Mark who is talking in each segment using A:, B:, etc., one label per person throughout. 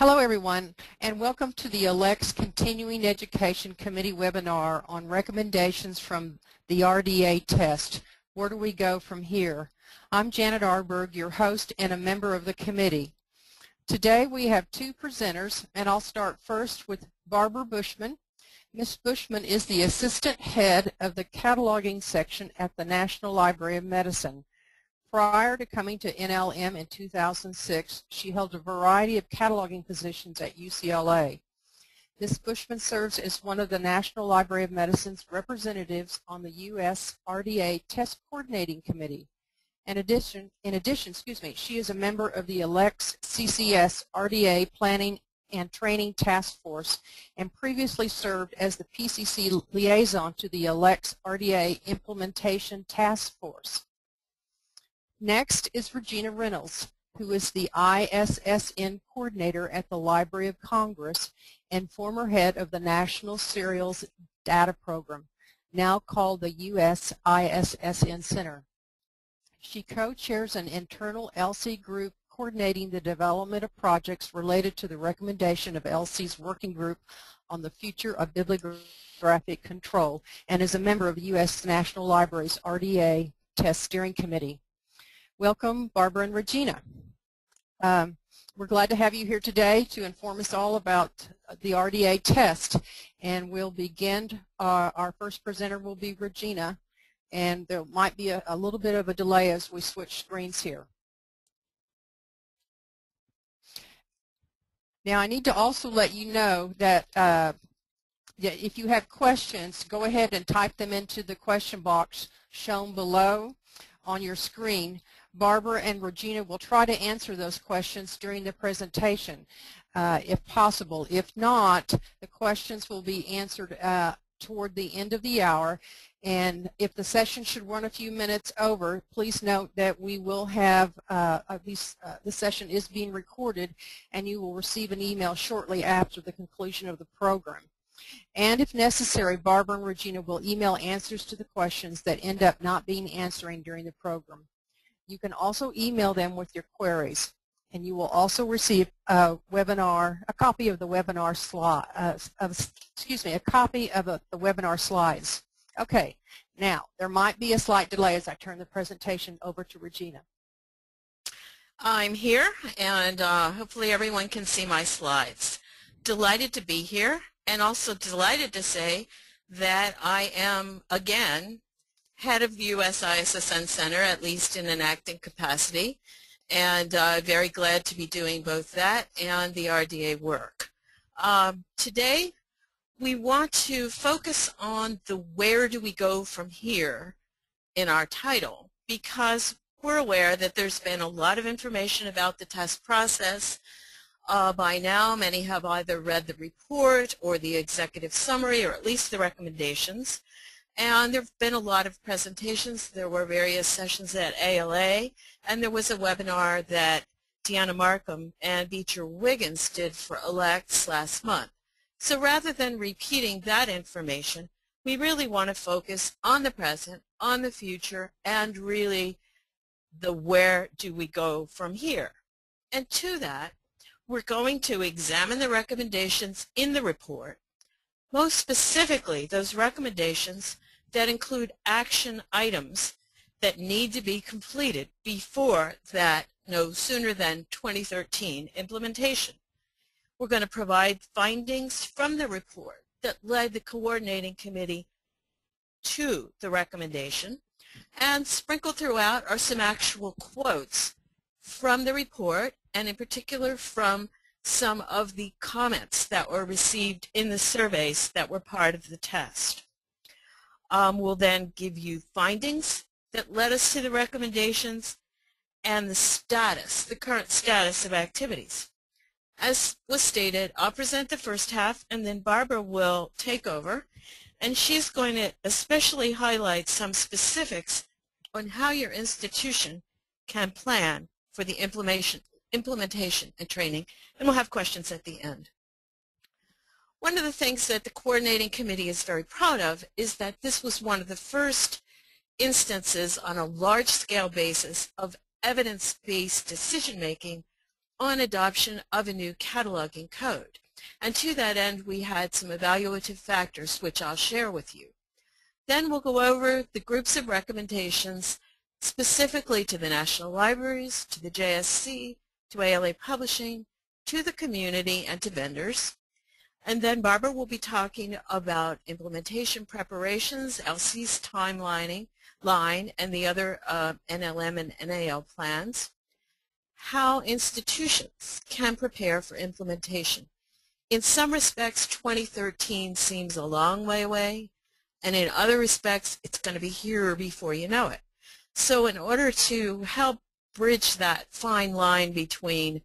A: Hello everyone, and welcome to the ALCTS Continuing Education Committee webinar on recommendations from the RDA test. Where do we go from here? I'm Janet Arberg, your host and a member of the committee. Today we have two presenters, and I'll start first with Barbara Bushman. Ms. Bushman is the Assistant Head of the Cataloging Section at the National Library of Medicine. Prior to coming to NLM in 2006, she held a variety of cataloging positions at UCLA. Ms. Bushman serves as one of the National Library of Medicine's representatives on the U.S. RDA Test Coordinating Committee. In addition, she is a member of the ALCTS CCS RDA Planning and Training Task Force and previously served as the PCC liaison to the ALCTS RDA Implementation Task Force. Next is Regina Reynolds, who is the ISSN coordinator at the Library of Congress and former head of the National Serials Data Program, now called the U.S. ISSN Center. She co-chairs an internal LC group coordinating the development of projects related to the recommendation of LC's working group on the future of bibliographic control and is a member of the U.S. National Library's RDA Test Steering Committee. Welcome, Barbara and Regina. We're glad to have you here today to inform us all about the RDA test. And we'll begin, our first presenter will be Regina, and there might be a little bit of a delay as we switch screens here. Now I need to also let you know that if you have questions, go ahead and type them into the question box shown below on your screen. Barbara and Regina will try to answer those questions during the presentation, if possible. If not, the questions will be answered toward the end of the hour. And if the session should run a few minutes over, please note that we will have, the session is being recorded, and you will receive an email shortly after the conclusion of the program. And if necessary, Barbara and Regina will email answers to the questions that end up not being answered during the program. You can also email them with your queries, and you will also receive a copy of the webinar slide, a copy of the webinar slides. Okay, now there might be a slight delay as I turn the presentation over to Regina.
B: I'm here, and hopefully everyone can see my slides. Delighted to be here, and also delighted to say that I am, again, head of the U.S. ISSN Center, at least in an acting capacity, and very glad to be doing both that and the RDA work. Today, we want to focus on the where do we go from here in our title, because we're aware that there's been a lot of information about the test process. By now, many have either read the report or the executive summary, or at least the recommendations. And there have been a lot of presentations. There were various sessions at ALA, and there was a webinar that Deanna Markham and Beecher Wiggins did for ALCTS last month. So rather than repeating that information, we really want to focus on the present, on the future, and really the where do we go from here. And to that, we're going to examine the recommendations in the report, most specifically those recommendations that include action items that need to be completed before that no sooner than 2013 implementation. We're going to provide findings from the report that led the coordinating committee to the recommendation, and sprinkled throughout are some actual quotes from the report, and in particular from some of the comments that were received in the surveys that were part of the test. We'll then give you findings that led us to the recommendations and the status, the current status of activities. As was stated, I'll present the first half, and then Barbara will take over, and she's going to especially highlight some specifics on how your institution can plan for the implementation and training, and we'll have questions at the end. One of the things that the coordinating committee is very proud of is that this was one of the first instances on a large-scale basis of evidence-based decision-making on adoption of a new cataloging code. And to that end, we had some evaluative factors, which I'll share with you. Then we'll go over the groups of recommendations specifically to the National Libraries, to the JSC, to ALA Publishing, to the community, and to vendors. And then Barbara will be talking about implementation preparations, LC's timelining, and the other NLM and NAL plans, how institutions can prepare for implementation. In some respects, 2013 seems a long way away, and in other respects, it's going to be here before you know it. So in order to help bridge that fine line between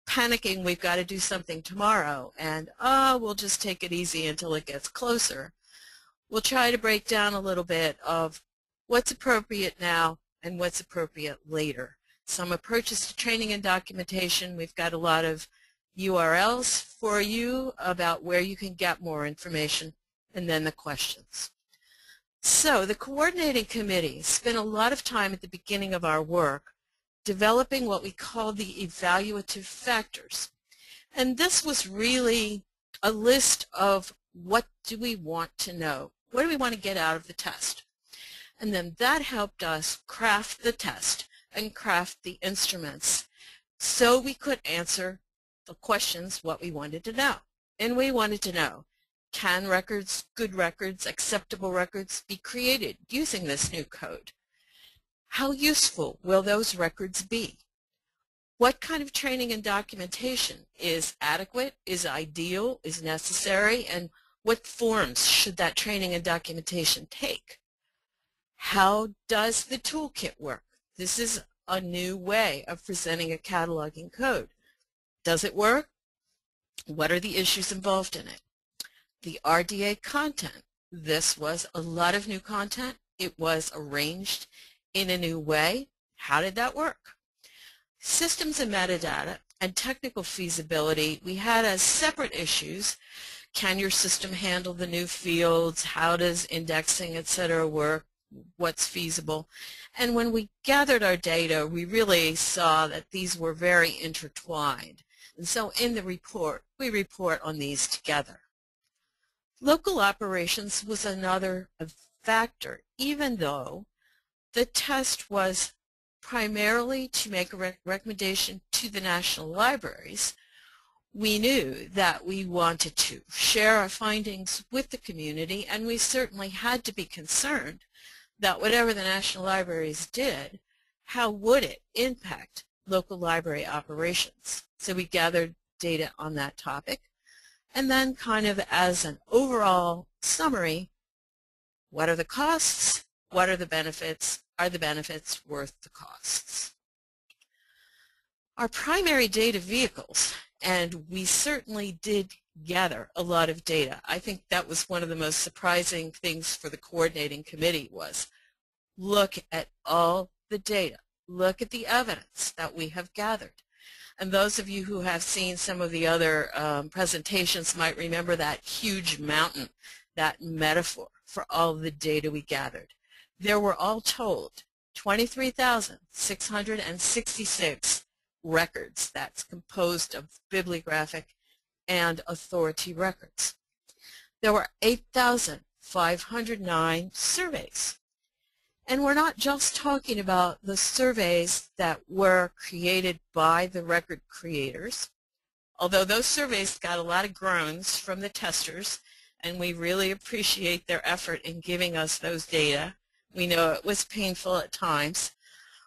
B: panicking, we've got to do something tomorrow, and we'll just take it easy until it gets closer, we'll try to break down a little bit of what's appropriate now and what's appropriate later. Some approaches to training and documentation, we've got a lot of URLs for you about where you can get more information, and then the questions. So the Coordinating Committee spent a lot of time at the beginning of our work developing what we call the evaluative factors. And this was really a list of what do we want to know, what do we want to get out of the test. And then that helped us craft the test and craft the instruments so we could answer the questions what we wanted to know. And we wanted to know, can records, good records, acceptable records be created using this new code? How useful will those records be? What kind of training and documentation is adequate, is ideal, is necessary, and what forms should that training and documentation take? How does the toolkit work? This is a new way of presenting a cataloging code. Does it work? What are the issues involved in it? The RDA content. This was a lot of new content. It was arranged in a new way. How did that work? Systems and metadata and technical feasibility, we had as separate issues. Can your system handle the new fields? How does indexing, etc. work? What's feasible? And when we gathered our data, we really saw that these were very intertwined. And so in the report, we report on these together. Local operations was another factor, even though the test was primarily to make a recommendation to the national libraries. We knew that we wanted to share our findings with the community, and we certainly had to be concerned that whatever the national libraries did, how would it impact local library operations? So we gathered data on that topic. And then kind of as an overall summary, what are the costs? What are the benefits? Are the benefits worth the costs? Our primary data vehicles, and we certainly did gather a lot of data. I think that was one of the most surprising things for the Coordinating Committee was look at all the data. Look at the evidence that we have gathered. And those of you who have seen some of the other presentations might remember that huge mountain, that metaphor for all the data we gathered. There were all told 23,666 records that's composed of bibliographic and authority records. There were 8,509 surveys. And we're not just talking about the surveys that were created by the record creators, although those surveys got a lot of groans from the testers, and we really appreciate their effort in giving us those data. We know it was painful at times,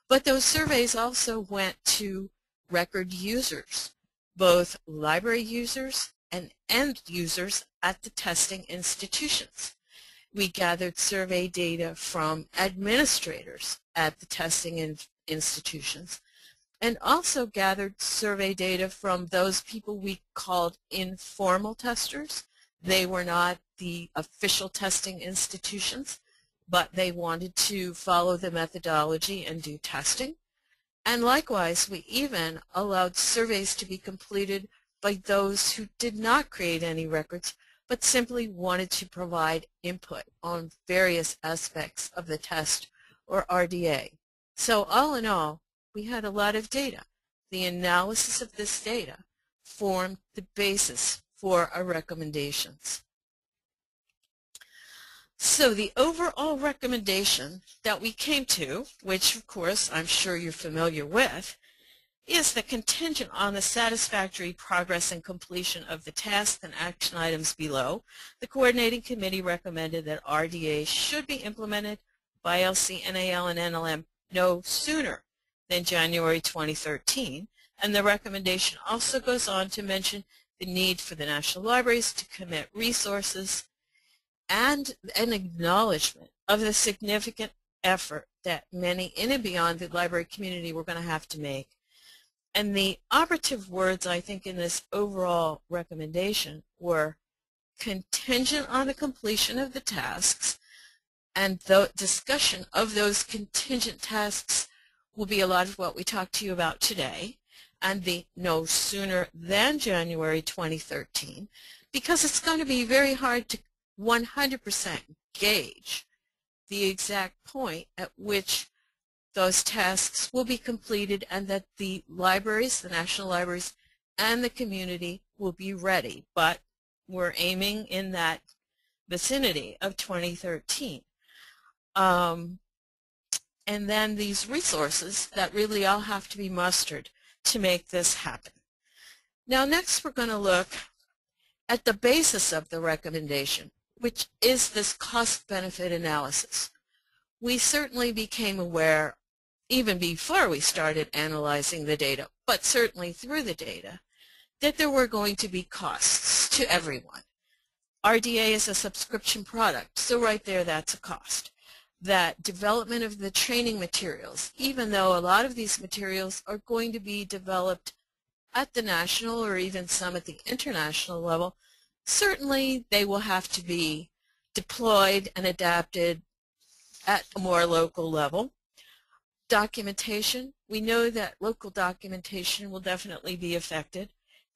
B: but those surveys also went to record users, both library users and end users at the testing institutions. We gathered survey data from administrators at the testing institutions and also gathered survey data from those people we called informal testers. They were not the official testing institutions, but they wanted to follow the methodology and do testing. And likewise, we even allowed surveys to be completed by those who did not create any records but simply wanted to provide input on various aspects of the test or RDA. So all in all, we had a lot of data. the analysis of this data formed the basis for our recommendations. So the overall recommendation that we came to, which of course I'm sure you're familiar with, is that contingent on the satisfactory progress and completion of the tasks and action items below, the Coordinating Committee recommended that RDA should be implemented by LC, NAL, and NLM no sooner than January 2013, and the recommendation also goes on to mention the need for the National Libraries to commit resources and an acknowledgement of the significant effort that many in and beyond the library community were going to have to make. And the operative words, I think, in this overall recommendation were contingent on the completion of the tasks, and the discussion of those contingent tasks will be a lot of what we talked to you about today, and the no sooner than January 2013, because it's going to be very hard to 100% gauge the exact point at which those tasks will be completed and that the libraries, the national libraries, and the community will be ready. But we're aiming in that vicinity of 2013. And then these resources that really all have to be mustered to make this happen. Now next we're going to look at the basis of the recommendation, which is this cost-benefit analysis. We certainly became aware, even before we started analyzing the data, but certainly through the data, that there were going to be costs to everyone. RDA is a subscription product, so right there that's a cost. That development of the training materials, even though a lot of these materials are going to be developed at the national or even some at the international level, certainly they will have to be deployed and adapted at a more local level. Documentation, we know that local documentation will definitely be affected.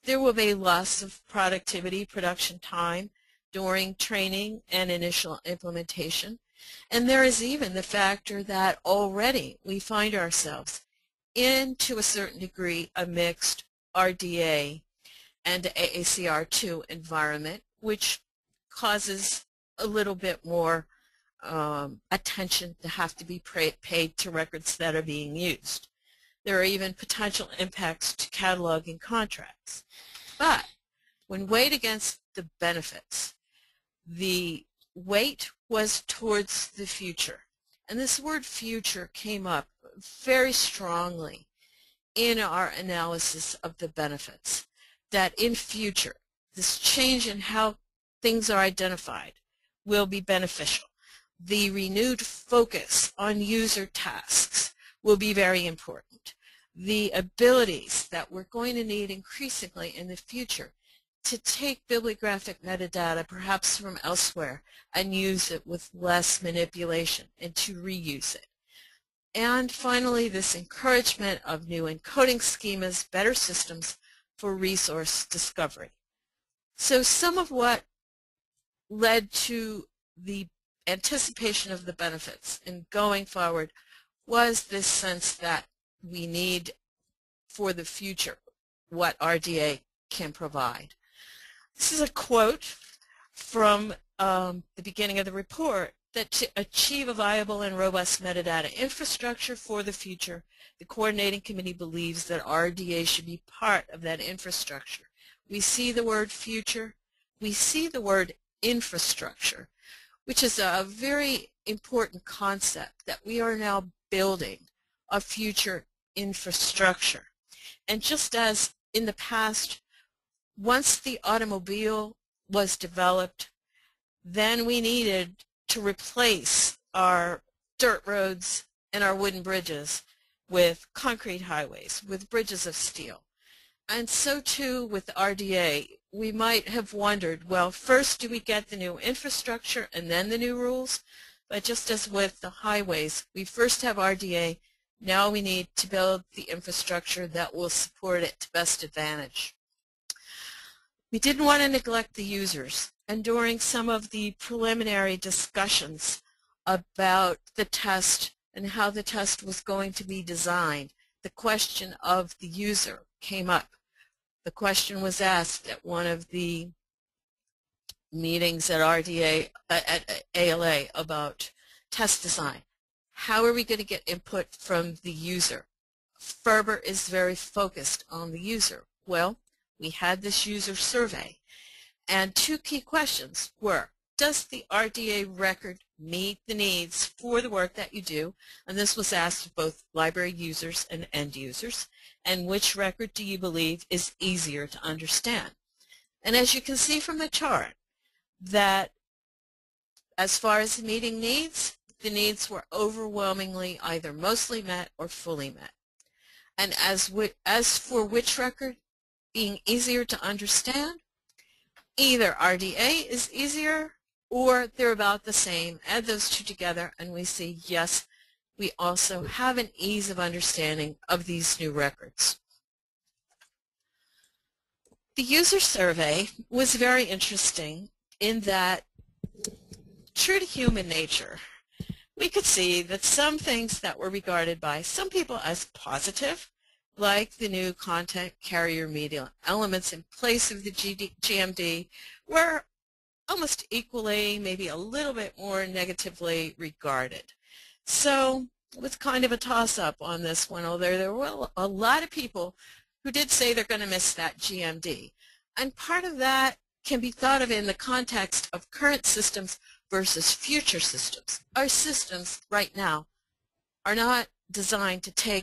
B: There will be loss of productivity, production time during training and initial implementation. And there is even the factor that already we find ourselves in, to a certain degree, a mixed RDA and AACR2 environment, which causes a little bit more attention to have to be paid to records that are being used. There are even potential impacts to cataloging contracts. But when weighed against the benefits, the weight was towards the future. And this word future came up very strongly in our analysis of the benefits, that in future, this change in how things are identified will be beneficial. The renewed focus on user tasks will be very important. The abilities that we're going to need increasingly in the future to take bibliographic metadata perhaps from elsewhere and use it with less manipulation and to reuse it. And finally, this encouragement of new encoding schemas, better systems for resource discovery. So some of what led to the anticipation of the benefits and going forward was this sense that we need for the future what RDA can provide. This is a quote from the beginning of the report, that to achieve a viable and robust metadata infrastructure for the future, the Coordinating Committee believes that RDA should be part of that infrastructure. We see the word future, we see the word infrastructure, which is a very important concept, that we are now building a future infrastructure. And just as in the past, once the automobile was developed, then we needed to replace our dirt roads and our wooden bridges with concrete highways, with bridges of steel. And so too with RDA, we might have wondered, well, first do we get the new infrastructure and then the new rules? But just as with the highways, we first have RDA, now we need to build the infrastructure that will support it to best advantage. We didn't want to neglect the users, and during some of the preliminary discussions about the test and how the test was going to be designed, the question of the user came up. The question was asked at one of the meetings at RDA, at ALA about test design. How are we going to get input from the user? Ferber is very focused on the user. Well, we had this user survey, and two key questions were, does the RDA record meet the needs for the work that you do? And this was asked of both library users and end users. And which record do you believe is easier to understand? And as you can see from the chart, that as far as meeting needs, the needs were overwhelmingly either mostly met or fully met. And as for which record being easier to understand, either RDA is easier or they're about the same. Add those two together and we see, yes, we also have an ease of understanding of these new records. The user survey was very interesting in that, true to human nature, we could see that some things that were regarded by some people as positive, like the new content carrier media elements in place of the GMD, were almost equally, maybe a little bit more negatively regarded. So it was kind of a toss-up on this one, although there were a lot of people who did say they're going to miss that GMD. And part of that can be thought of in the context of current systems versus future systems. Our systems right now are not designed to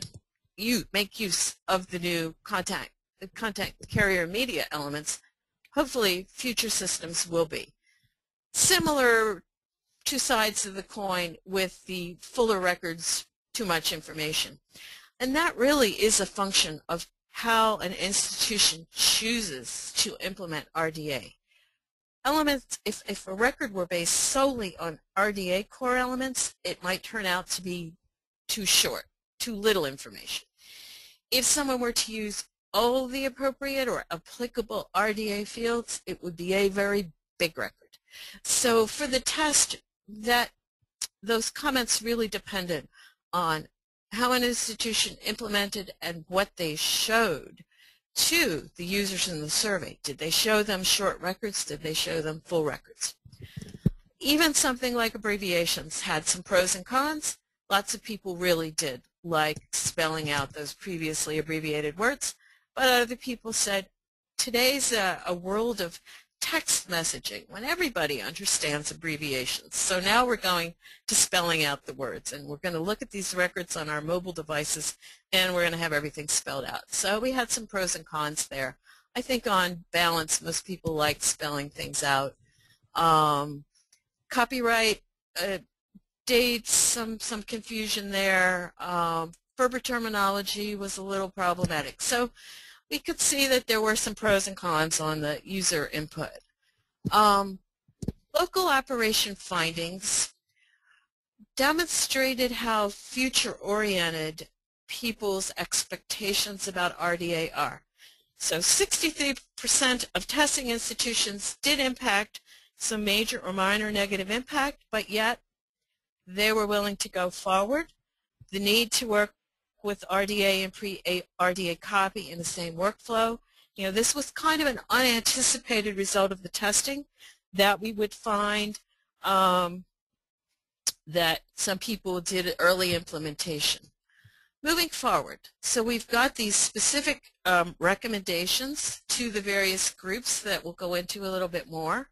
B: make use of the new content carrier media elements. Hopefully future systems will be. Similar two sides of the coin with the fuller records, too much information. And that really is a function of how an institution chooses to implement RDA. Elements, if a record were based solely on RDA core elements, it might turn out to be too short, too little information. If someone were to use all the appropriate or applicable RDA fields, it would be a very big record. So for the test, those comments really depended on how an institution implemented and what they showed to the users in the survey. Did they show them short records? Did they show them full records? Even something like abbreviations had some pros and cons. Lots of people really did like spelling out those previously abbreviated words, but other people said, today's a world of text messaging when everybody understands abbreviations. So now we're going to spelling out the words, and we're going to look at these records on our mobile devices, and we're going to have everything spelled out. So we had some pros and cons there. I think on balance, most people like spelling things out. Copyright dates, some confusion there. Ferber terminology was a little problematic. So we could see that there were some pros and cons on the user input. Local operation findings demonstrated how future-oriented people's expectations about RDA are. So 63% of testing institutions did impact some major or minor negative impact, but yet they were willing to go forward. The need to work with RDA and pre-RDA copy in the same workflow. You know, this was kind of an unanticipated result of the testing that we would find that some people did early implementation. Moving forward, so we've got these specific recommendations to the various groups that we'll go into a little bit more.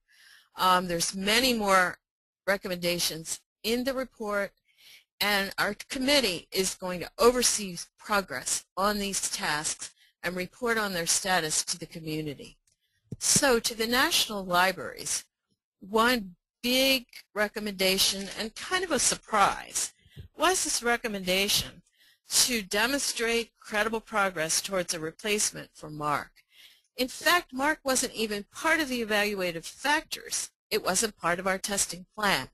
B: There's many more recommendations in the report, and our committee is going to oversee progress on these tasks and report on their status to the community. So to the national libraries, one big recommendation and kind of a surprise was this recommendation to demonstrate credible progress towards a replacement for MARC. In fact, MARC wasn't even part of the evaluative factors. It wasn't part of our testing plan.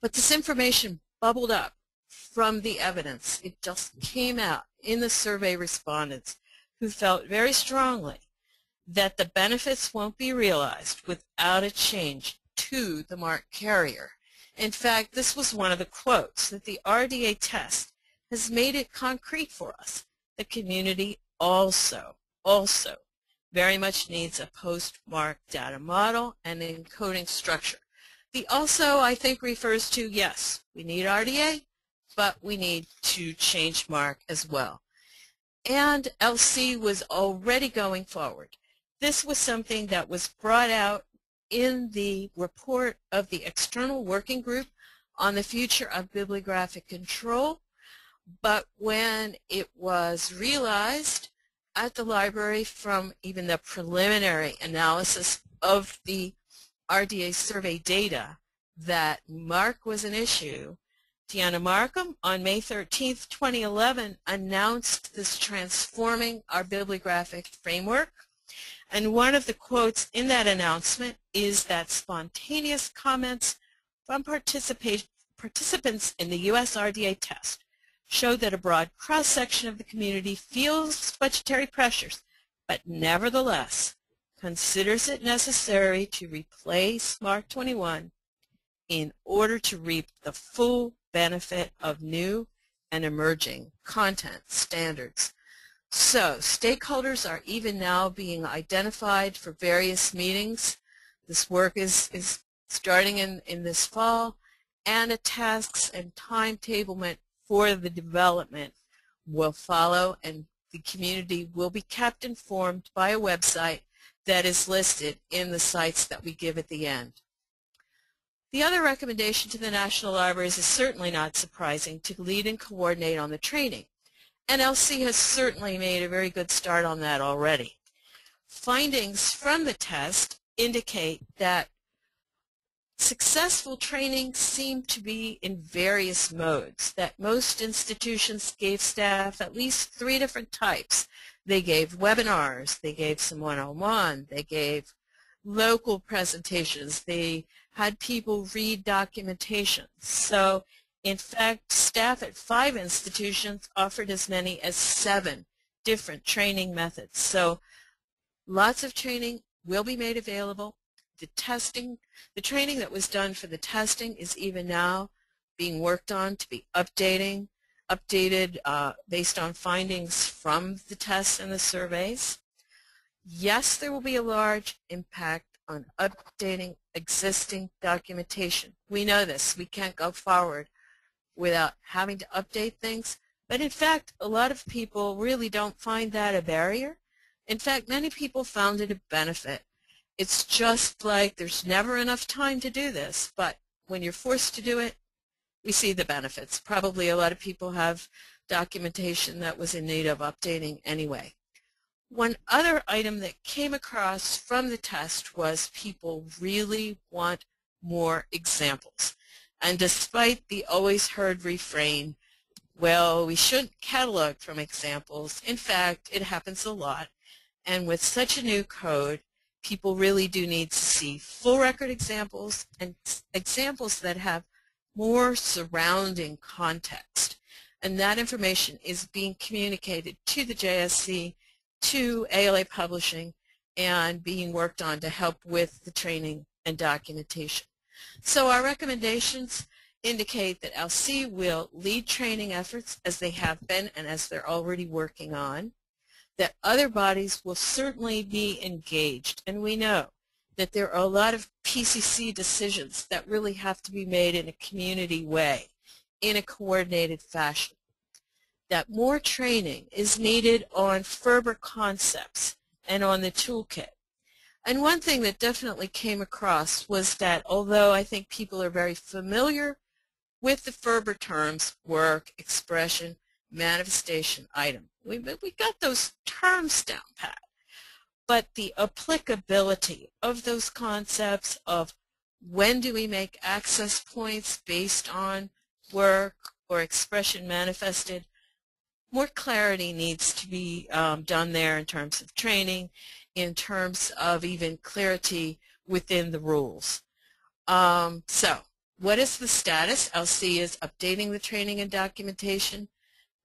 B: But this information bubbled up from the evidence. It just came out in the survey respondents who felt very strongly that the benefits won't be realized without a change to the MARC carrier. In fact, this was one of the quotes, that the RDA test has made it concrete for us the community also very much needs a postmark data model and encoding structure. The also, I think, refers to, yes, we need RDA, but we need to change mark as well. And LC was already going forward. This was something that was brought out in the report of the External Working Group on the Future of Bibliographic Control, but when it was realized at the library from even the preliminary analysis of the RDA survey data that MARC was an issue, Deanna Markham on May 13, 2011 announced this transforming our bibliographic framework. And one of the quotes in that announcement is that spontaneous comments from participants in the U.S. RDA test showed that a broad cross-section of the community feels budgetary pressures, but nevertheless considers it necessary to replace Mark 21 in order to reap the full benefit of new and emerging content standards. So stakeholders are even now being identified for various meetings. This work is starting in this fall, and a tasks and timetablement for the development will follow, and the community will be kept informed by a website that is listed in the sites that we give at the end. The other recommendation to the National Libraries is certainly not surprising, to lead and coordinate on the training. And LC has certainly made a very good start on that already. Findings from the test indicate that successful training seemed to be in various modes, that most institutions gave staff at least 3 different types. They gave webinars, they gave some one-on-one, they gave local presentations, they had people read documentation. So in fact, staff at 5 institutions offered as many as 7 different training methods. So lots of training will be made available. The training that was done for the testing is even now being worked on to be updated based on findings from the tests and the surveys. Yes, there will be a large impact on updating existing documentation. We know this. We can't go forward without having to update things. But in fact, a lot of people really don't find that a barrier. In fact, many people found it a benefit. It's just like there's never enough time to do this, but when you're forced to do it, we see the benefits. Probably a lot of people have documentation that was in need of updating anyway. One other item that came across from the test was people really want more examples. And despite the always heard refrain, well, we shouldn't catalog from examples, in fact, it happens a lot. And with such a new code, people really do need to see full record examples and examples that have more surrounding context. And that information is being communicated to the JSC, to ALA Publishing, and being worked on to help with the training and documentation. So our recommendations indicate that LC will lead training efforts as they have been and as they're already working on, that other bodies will certainly be engaged, and we know that there are a lot of PCC decisions that really have to be made in a community way, in a coordinated fashion, that more training is needed on Ferber concepts and on the toolkit. And one thing that definitely came across was that although I think people are very familiar with the Ferber terms, work, expression, manifestation, item, we got those terms down pat. But the applicability of those concepts of when do we make access points based on work or expression manifested, more clarity needs to be done there in terms of training, in terms of even clarity within the rules. So what is the status? LC is updating the training and documentation.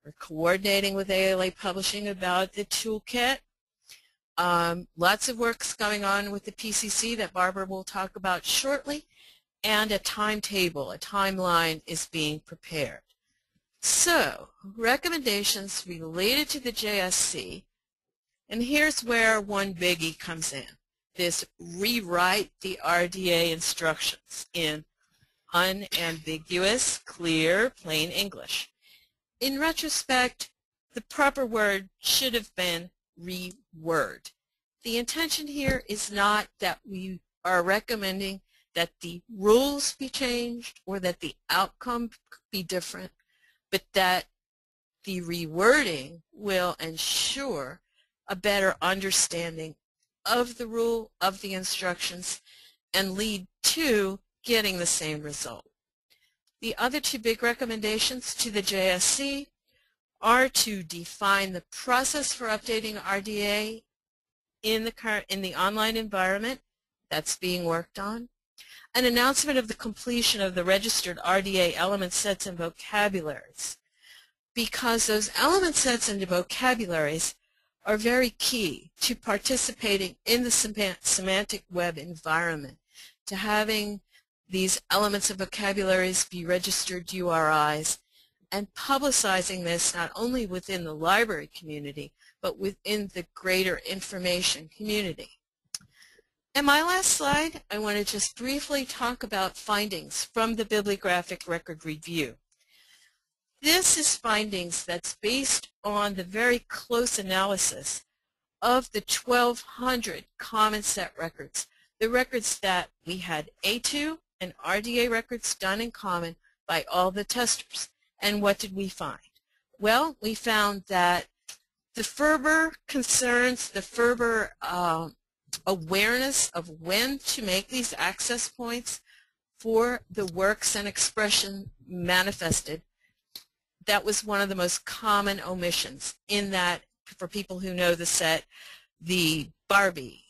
B: We're coordinating with ALA Publishing about the toolkit. Lots of work's going on with the PCC that Barbara will talk about shortly, and a timetable, a timeline is being prepared. So, recommendations related to the JSC, and here's where one biggie comes in. This rewrite the RDA instructions in unambiguous, clear, plain English. In retrospect, the proper word should have been reword. The intention here is not that we are recommending that the rules be changed or that the outcome be different, but that the rewording will ensure a better understanding of the rule, of the instructions, and lead to getting the same result. The other two big recommendations to the JSC are to define the process for updating RDA in the online environment that's being worked on, an announcement of the completion of the registered RDA element sets and vocabularies, because those element sets and vocabularies are very key to participating in the semantic web environment, to having these elements of vocabularies be registered URIs, and publicizing this not only within the library community, but within the greater information community. In my last slide, I want to just briefly talk about findings from the Bibliographic Record Review. This is findings that's based on the very close analysis of the 1,200 common set records, the records that we had A2 and RDA records done in common by all the testers. And what did we find? Well, we found that the Ferber concerns, the Ferber awareness of when to make these access points for the works and expression manifested, that was one of the most common omissions in that, for people who know the set, the Barbie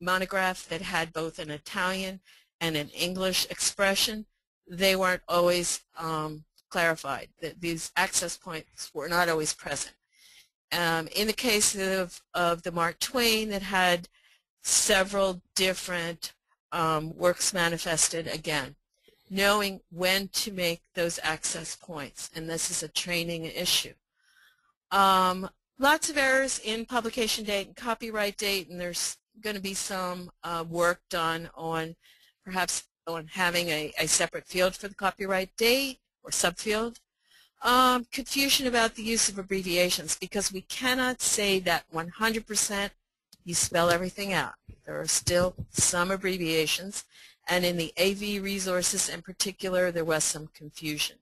B: monograph that had both an Italian and an English expression, they weren't always clarified. These access points were not always present. In the case of the Mark Twain that had several different works manifested, again, knowing when to make those access points, and this is a training issue. Lots of errors in publication date and copyright date, and there's going to be some work done on perhaps on having a separate field for the copyright date or subfield. Confusion about the use of abbreviations, because we cannot say that 100% you spell everything out. There are still some abbreviations, and in the AV resources in particular, there was some confusion.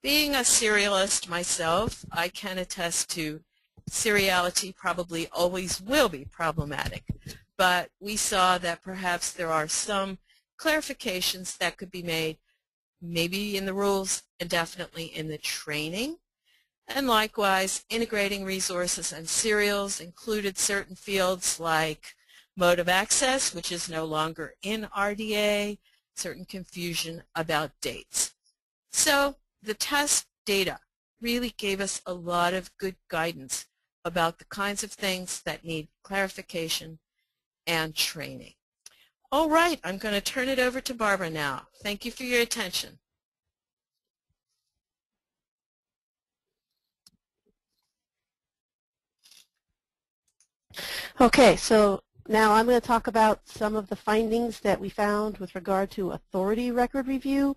B: Being a serialist myself, I can attest to seriality probably always will be problematic, but we saw that perhaps there are some clarifications that could be made, maybe in the rules and definitely in the training. And likewise, integrating resources and serials included certain fields like mode of access, which is no longer in RDA, certain confusion about dates. So the test data really gave us a lot of good guidance about the kinds of things that need clarification and training. All right, I'm going to turn it over to Barbara now. Thank you for your attention.
C: Okay, so now I'm going to talk about some of the findings that we found with regard to authority record review.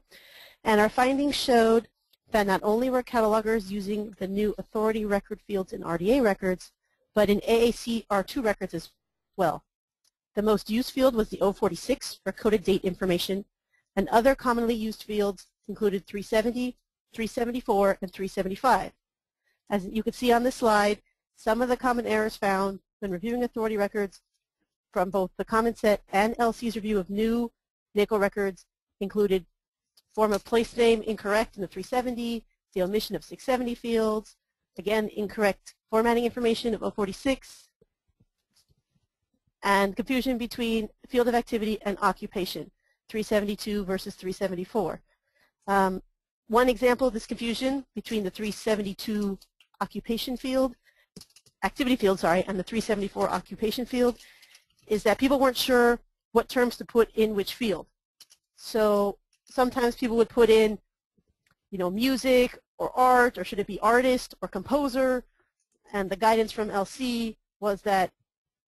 C: And our findings showed that not only were catalogers using the new authority record fields in RDA records, but in AAC R2 records as well. The most used field was the 046 for coded date information, and other commonly used fields included 370, 374, and 375. As you can see on this slide, some of the common errors found when reviewing authority records from both the Common Set and LC's review of new NACO records included form of place name incorrect in the 370, the omission of 670 fields, again incorrect formatting information of 046, and confusion between field of activity and occupation, 372 versus 374. One example of this confusion between the 372 occupation field, activity field, sorry, and the 374 occupation field is that people weren't sure what terms to put in which field. So sometimes people would put in music or art, or should it be artist or composer? And the guidance from LC was that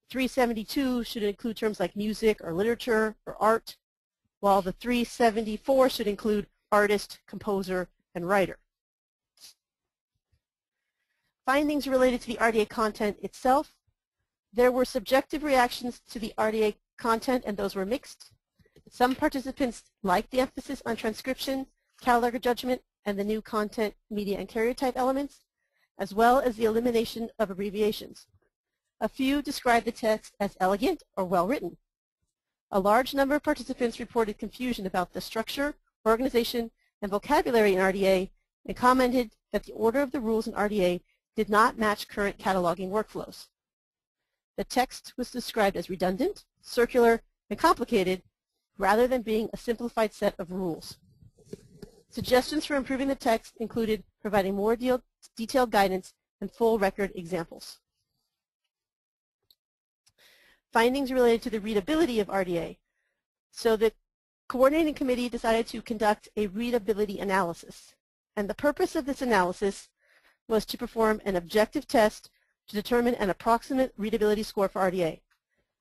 C: 372 should include terms like music or literature or art, while the 374 should include artist, composer, and writer. Findings related to the RDA content itself. There were subjective reactions to the RDA content, and those were mixed. Some participants liked the emphasis on transcription, cataloger judgment, and the new content, media, and karyotype elements, as well as the elimination of abbreviations. A few described the text as elegant or well-written. A large number of participants reported confusion about the structure, organization, and vocabulary in RDA, and commented that the order of the rules in RDA did not match current cataloging workflows. The text was described as redundant, circular, and complicated, rather than being a simplified set of rules. Suggestions for improving the text included providing more detailed guidance and full record examples. Findings related to the readability of RDA. So the coordinating committee decided to conduct a readability analysis. And the purpose of this analysis was to perform an objective test to determine an approximate readability score for RDA.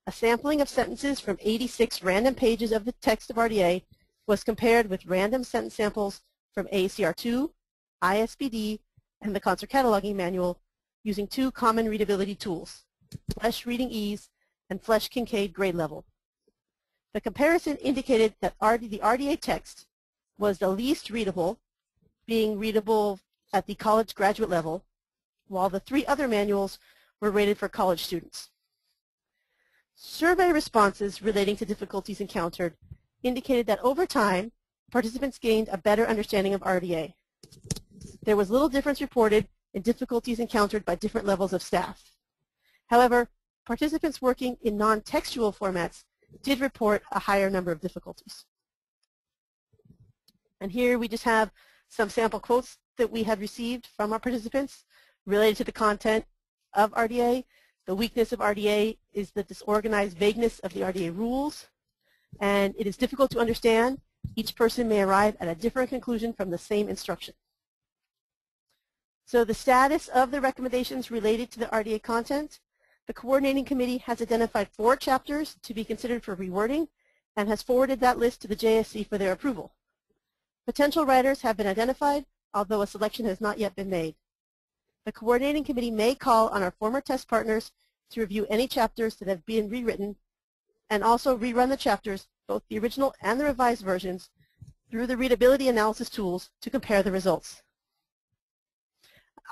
C: A sampling of sentences from 86 random pages of the text of RDA was compared with random sentence samples from ACR2, ISBD, and the Concert Cataloging Manual using two common readability tools, Flesch Reading Ease and Flesch Kincaid Grade Level. The comparison indicated that the RDA text was the least readable, being readable at the college graduate level, while the three other manuals were rated for college students. Survey responses relating to difficulties encountered indicated that over time, participants gained a better understanding of RDA. There was little difference reported in difficulties encountered by different levels of staff. However, participants working in non-textual formats did report a higher number of difficulties. And here we just have some sample quotes that we had received from our participants related to the content of RDA. The weakness of RDA is the disorganized vagueness of the RDA rules, and it is difficult to understand. Each person may arrive at a different conclusion from the same instruction. So the status of the recommendations related to the RDA content. The coordinating committee has identified 4 chapters to be considered for rewording and has forwarded that list to the JSC for their approval. Potential writers have been identified, although a selection has not yet been made. The coordinating committee may call on our former test partners to review any chapters that have been rewritten and also rerun the chapters, both the original and the revised versions, through the readability analysis tools to compare the results.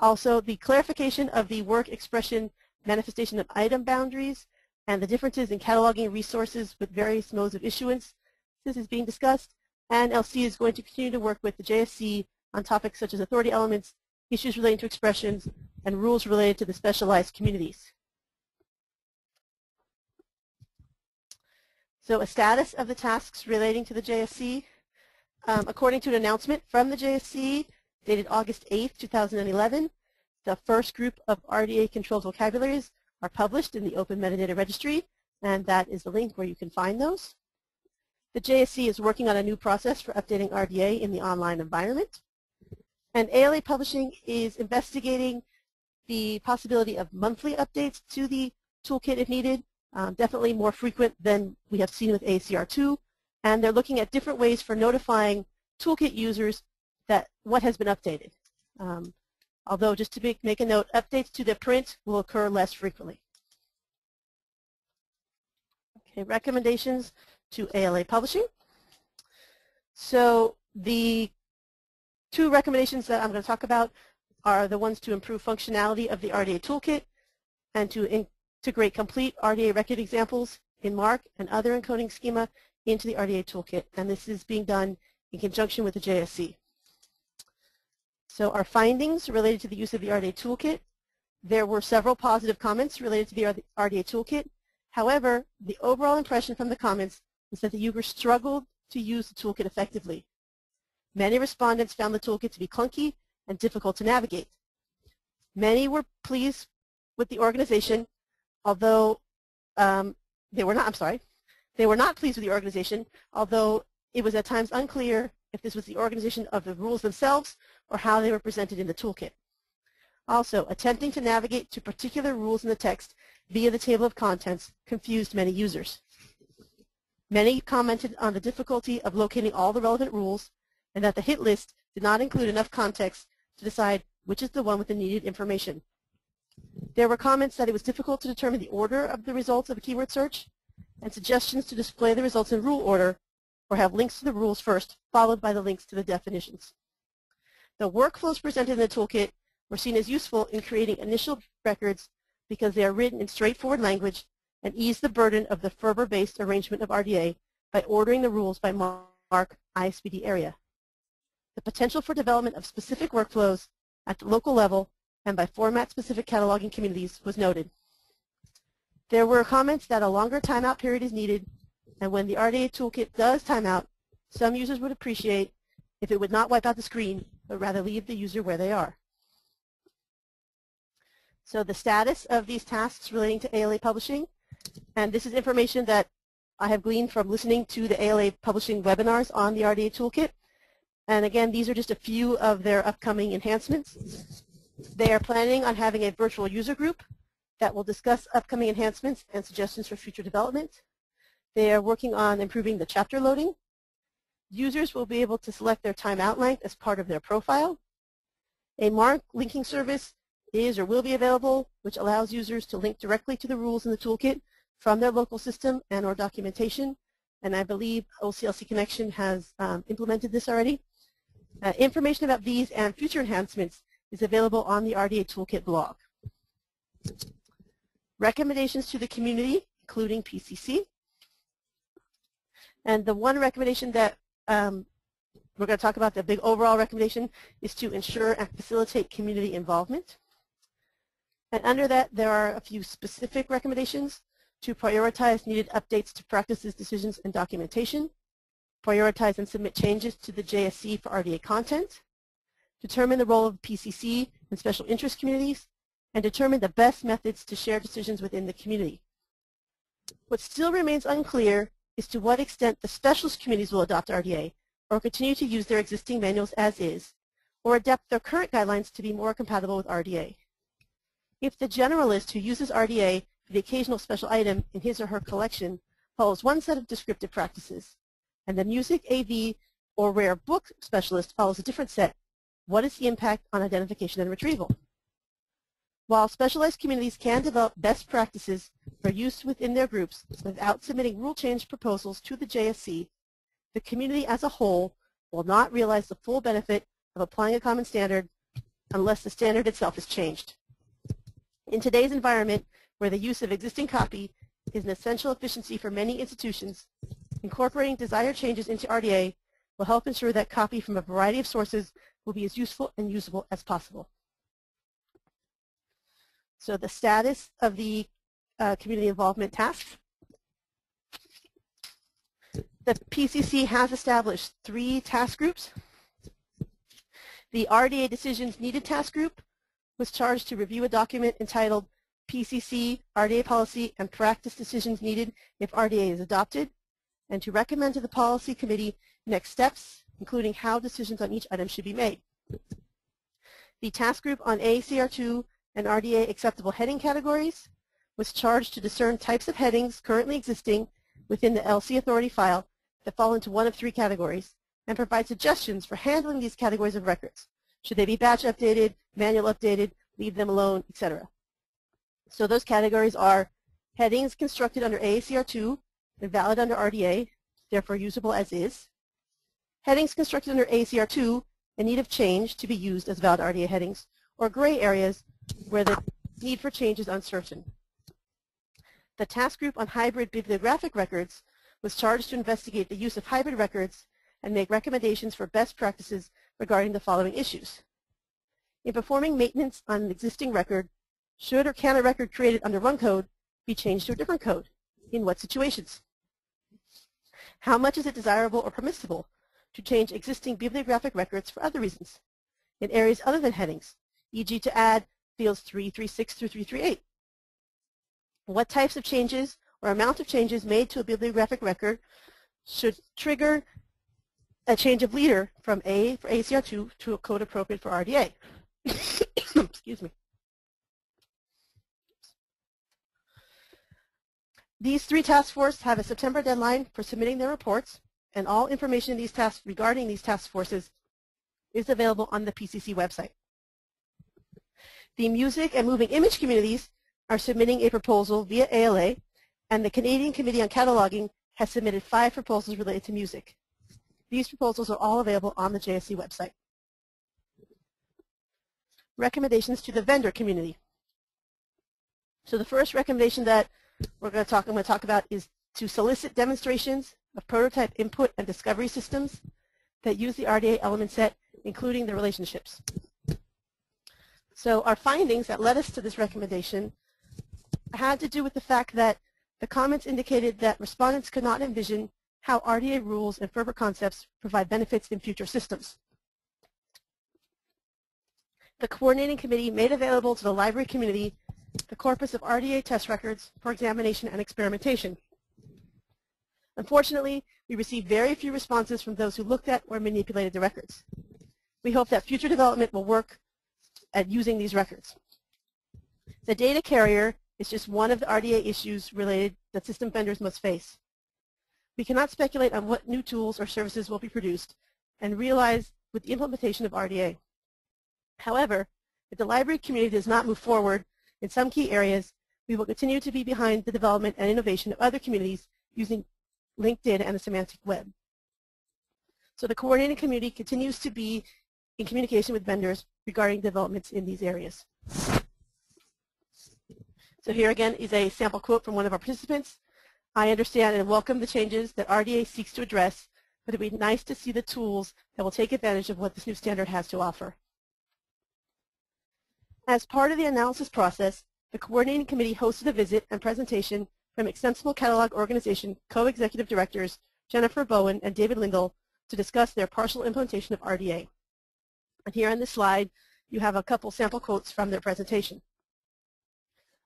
C: Also, the clarification of the work expression manifestation of item boundaries and the differences in cataloging resources with various modes of issuance. This is being discussed, and LC is going to continue to work with the JSC on topics such as authority elements, issues relating to expressions, and rules related to the specialized communities. So a status of the tasks relating to the JSC. According to an announcement from the JSC dated August 8, 2011, the first group of RDA-controlled vocabularies are published in the Open Metadata Registry, and that is the link where you can find those. The JSC is working on a new process for updating RDA in the online environment. And ALA Publishing is investigating the possibility of monthly updates to the toolkit if needed, definitely more frequent than we have seen with ACR2. And they're looking at different ways for notifying toolkit users that what has been updated. Although, just to make a note, updates to the print will occur less frequently. Okay, recommendations to ALA Publishing. So the 2 recommendations that I'm going to talk about are the ones to improve functionality of the RDA toolkit and to integrate complete RDA record examples in MARC and other encoding schema into the RDA toolkit. And this is being done in conjunction with the JSC. So our findings related to the use of the RDA toolkit. There were several positive comments related to the RDA toolkit. However, the overall impression from the comments is that the users struggled to use the toolkit effectively. Many respondents found the toolkit to be clunky and difficult to navigate. Many were pleased with the organization, although they were not pleased with the organization, although it was at times unclear if this was the organization of the rules themselves or how they were presented in the toolkit. Also, attempting to navigate to particular rules in the text via the table of contents confused many users. Many commented on the difficulty of locating all the relevant rules and that the hit list did not include enough context to decide which is the one with the needed information. There were comments that it was difficult to determine the order of the results of a keyword search and suggestions to display the results in rule order or have links to the rules first, followed by the links to the definitions. The workflows presented in the toolkit were seen as useful in creating initial records because they are written in straightforward language and ease the burden of the Ferber-based arrangement of RDA by ordering the rules by mark ISBD area. The potential for development of specific workflows at the local level and by format-specific cataloging communities was noted. There were comments that a longer timeout period is needed, and when the RDA toolkit does timeout, some users would appreciate if it would not wipe out the screen, but rather leave the user where they are. So the status of these tasks relating to ALA publishing, and this is information that I have gleaned from listening to the ALA publishing webinars on the RDA toolkit. And again, these are just a few of their upcoming enhancements. They are planning on having a virtual user group that will discuss upcoming enhancements and suggestions for future development. They are working on improving the chapter loading. Users will be able to select their timeout length as part of their profile. A mark linking service is or will be available, which allows users to link directly to the rules in the toolkit from their local system and or documentation. And I believe OCLC Connection has implemented this already. Information about these and future enhancements is available on the RDA Toolkit blog. Recommendations to the community, including PCC. And the one recommendation that we're going to talk about, the big overall recommendation, is to ensure and facilitate community involvement. And under that, there are a few specific recommendations: to prioritize needed updates to practices, decisions, and documentation, prioritize and submit changes to the JSC for RDA content, determine the role of PCC and special interest communities, and determine the best methods to share decisions within the community. What still remains unclear is to what extent the specialist communities will adopt RDA or continue to use their existing manuals as is, or adapt their current guidelines to be more compatible with RDA. If the generalist who uses RDA for the occasional special item in his or her collection follows one set of descriptive practices, and the music, AV, or rare book specialist follows a different set, what is the impact on identification and retrieval? While specialized communities can develop best practices for use within their groups without submitting rule change proposals to the JSC, the community as a whole will not realize the full benefit of applying a common standard unless the standard itself is changed. In today's environment, where the use of existing copy is an essential efficiency for many institutions, incorporating desired changes into RDA will help ensure that copy from a variety of sources will be as useful and usable as possible. So the status of the community involvement task. The PCC has established 3 task groups. The RDA Decisions Needed task group was charged to review a document entitled PCC, RDA Policy, and Practice Decisions Needed if RDA is adopted, and to recommend to the Policy Committee next steps, including how decisions on each item should be made. The task group on AACR2 and RDA acceptable heading categories was charged to discern types of headings currently existing within the LC Authority file that fall into one of 3 categories and provide suggestions for handling these categories of records. Should they be batch updated, manual updated, leave them alone, etc. So those categories are headings constructed under AACR2 and valid under RDA, therefore usable as is. Headings constructed under AACR2 in need of change to be used as valid RDA headings, or gray areas where the need for change is uncertain. The task group on hybrid bibliographic records was charged to investigate the use of hybrid records and make recommendations for best practices regarding the following issues. In performing maintenance on an existing record, should or can a record created under one code be changed to a different code? In what situations? How much is it desirable or permissible to change existing bibliographic records for other reasons, in areas other than headings, e.g. to add fields 336 through 338? What types of changes or amount of changes made to a bibliographic record should trigger a change of leader from A for ACR2 to a code appropriate for RDA. Excuse me. These 3 task forces have a September deadline for submitting their reports, and all information in these tasks regarding these task forces is available on the PCC website. The music and moving image communities are submitting a proposal via ALA, and the Canadian Committee on Cataloging has submitted 5 proposals related to music. These proposals are all available on the JSC website. Recommendations to the vendor community. So the first recommendation that I'm going to talk about is to solicit demonstrations of prototype input and discovery systems that use the RDA element set, including the relationships. So our findings that led us to this recommendation had to do with the fact that the comments indicated that respondents could not envision how RDA rules and Ferber concepts provide benefits in future systems. The coordinating committee made available to the library community the corpus of RDA test records for examination and experimentation. Unfortunately, we received very few responses from those who looked at or manipulated the records. We hope that future development will work at using these records. The data carrier is just one of the RDA issues related that system vendors must face. We cannot speculate on what new tools or services will be produced and realize with the implementation of RDA. However, if the library community does not move forward in some key areas, we will continue to be behind the development and innovation of other communities using linked data and the semantic web. So the coordinating community continues to be in communication with vendors regarding developments in these areas. So here again is a sample quote from one of our participants. I understand and welcome the changes that RDA seeks to address, but it would be nice to see the tools that will take advantage of what this new standard has to offer. As part of the analysis process, the coordinating committee hosted a visit and presentation from Extensible Catalog Organization co-executive directors Jennifer Bowen and David Lindell to discuss their partial implementation of RDA. And here on this slide, you have a couple sample quotes from their presentation.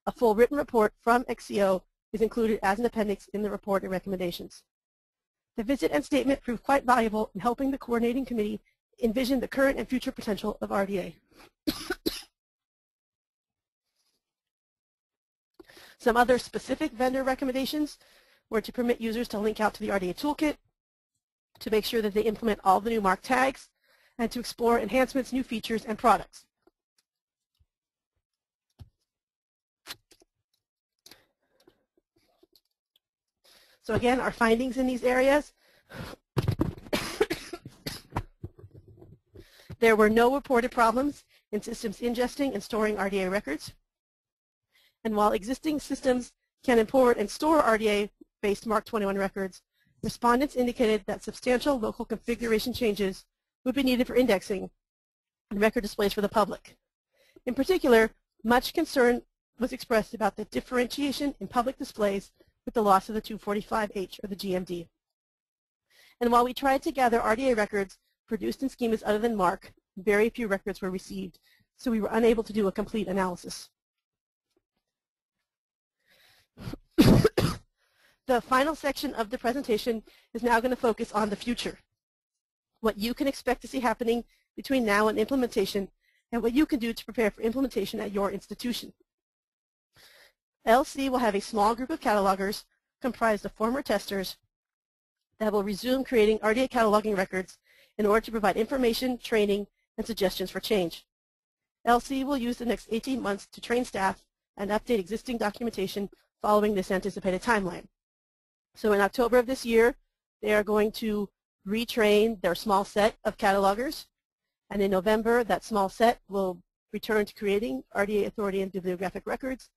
C: A full written report from XCO is included as an appendix in the report and recommendations. The visit and statement proved quite valuable in helping the coordinating committee envision the current and future potential of RDA. Some other specific vendor recommendations were to permit users to link out to the RDA toolkit, to make sure that they implement all the new MARC tags, and to explore enhancements, new features, and products. So again, our findings in these areas. There were no reported problems in systems ingesting and storing RDA records. And while existing systems can import and store RDA-based MARC 21 records, respondents indicated that substantial local configuration changes would be needed for indexing and record displays for the public. In particular, much concern was expressed about the differentiation in public displays with the loss of the 245H or the GMD. And while we tried to gather RDA records produced in schemas other than MARC, very few records were received, so we were unable to do a complete analysis. The final section of the presentation is now going to focus on the future, what you can expect to see happening between now and implementation, and what you can do to prepare for implementation at your institution. LC will have a small group of catalogers comprised of former testers that will resume creating RDA cataloging records in order to provide information, training, and suggestions for change. LC will use the next 18 months to train staff and update existing documentation following this anticipated timeline. So in October of this year, they are going to retrain their small set of catalogers, and in November, that small set will return to creating RDA authority and bibliographic records,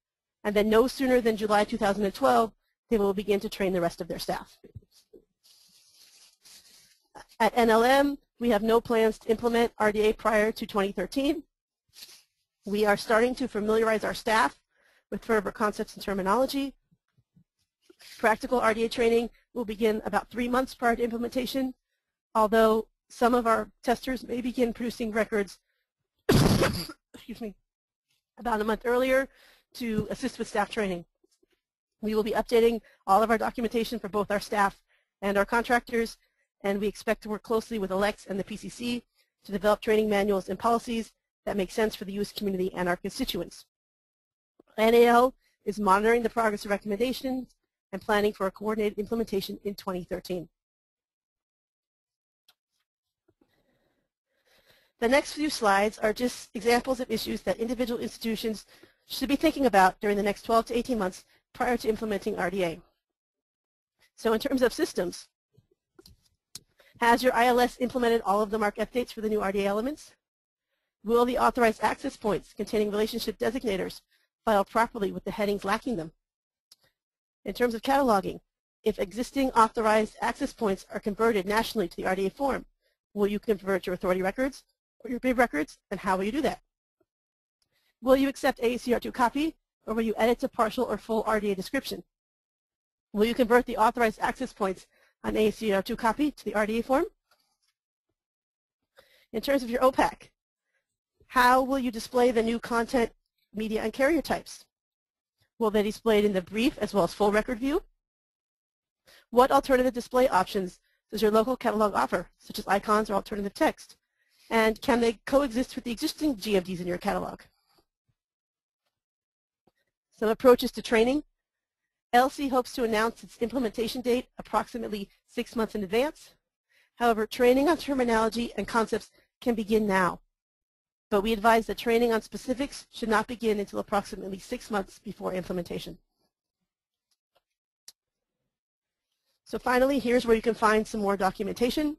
C: and then no sooner than July 2012, they will begin to train the rest of their staff. At NLM, we have no plans to implement RDA prior to 2013. We are starting to familiarize our staff with Ferber concepts and terminology. Practical RDA training will begin about 3 months prior to implementation, although some of our testers may begin producing records excuse me, about a month earlier to assist with staff training. We will be updating all of our documentation for both our staff and our contractors, and we expect to work closely with ALCTS and the PCC to develop training manuals and policies that make sense for the U.S. community and our constituents. NAL is monitoring the progress of recommendations and planning for a coordinated implementation in 2013. The next few slides are just examples of issues that individual institutions should be thinking about during the next 12 to 18 months prior to implementing RDA. So in terms of systems, has your ILS implemented all of the MARC updates for the new RDA elements? Will the authorized access points containing relationship designators file properly with the headings lacking them? In terms of cataloging, if existing authorized access points are converted nationally to the RDA form, will you convert your authority records or your BIB records, and how will you do that? Will you accept AACR2 copy, or will you edit to partial or full RDA description? Will you convert the authorized access points on AACR2 copy to the RDA form? In terms of your OPAC, how will you display the new content, media, and carrier types? Will they be displayed in the brief as well as full record view? What alternative display options does your local catalog offer, such as icons or alternative text? And can they coexist with the existing GMDs in your catalog? Some approaches to training. LC hopes to announce its implementation date approximately 6 months in advance. However, training on terminology and concepts can begin now. But we advise that training on specifics should not begin until approximately 6 months before implementation. So finally, here's where you can find some more documentation.